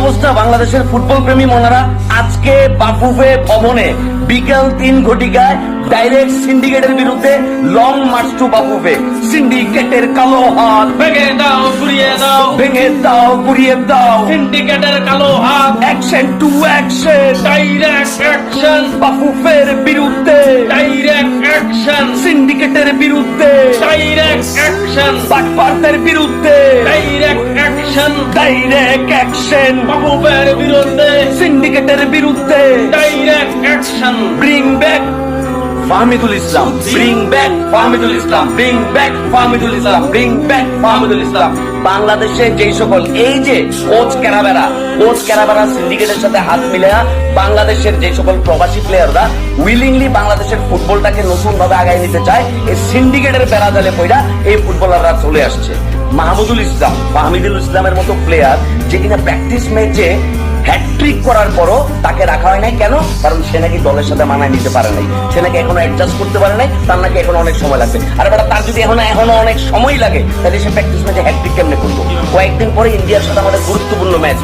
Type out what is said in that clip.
অবস্থা বাংলাদেশের ফুটবল প্রেমী মনারা, আজকে বাফুফে ভবনে বিকেল 3 ঘটিকায় ডাইরেক্ট সিন্ডিকেটের বিরুদ্ধে লং মার্চ টু বাফুফে। সিন্ডিকেটের কালো হাত ভেঙে দাও, ঘুরিয়ে দাও, ভেঙে দাও, গুড়িয়ে দাও, সিন্ডিকেটের কালো হাত, action to action, direct action, বাফুফের বিরুদ্ধে, ডাইরেক্ট অ্যাকশন, সিন্ডিকেটের বিরুদ্ধে, ডাইরেক্ট অ্যাকশন, বাটপারদের বিরুদ্ধে, ডাইরেক্ট অ্যাকশন, ডাইরেক্ট অ্যাকশন, বাফুফের বিরুদ্ধে, সিন্ডিকেটের বিরুদ্ধে, direct action. Bring back Fahmidul Islam, bring back Fahmidul Islam, bring back Fahmidul Islam, bring back Fahmidul Islam. বাংলাদেশে যেই সকল এই যে কোচ ক্যারাবেরা সিন্ডিকেটের সাথে হাত মিলিয়ে বাংলাদেশের যে সকল প্রবাসী প্লেয়াররা উইলিংলি বাংলাদেশের ফুটবলটাকে নতুন ভাবে আগায় নিতে চায়, এই সিন্ডিকেটের বেড়াজালে পয়রা এই ফুটবলাররা চলে আসছে। মাহমুদুল ইসলাম, ফাহমিদুল ইসলামের মতো প্লেয়ার যে কিনা প্র্যাকটিস ম্যাচে হ্যাটট্রিক করার পরও তাকে রাখা হয় নাই কেন? কারণ সে নাকি দলের সাথে মানায় নিতে পারে নাই, সে নাকি এখনো অ্যাডজাস্ট করতে পারে নাই, তার নাকি এখন অনেক সময় লাগবে। আর বেটা তার যদি এখনো অনেক সময় লাগে তাহলে সে প্র্যাকটিস ম্যাচে হ্যাটট্রিক কেমনে করবো? কয়েকদিন পরে ইন্ডিয়ার সাথে আমাদের গুরুত্বপূর্ণ ম্যাচ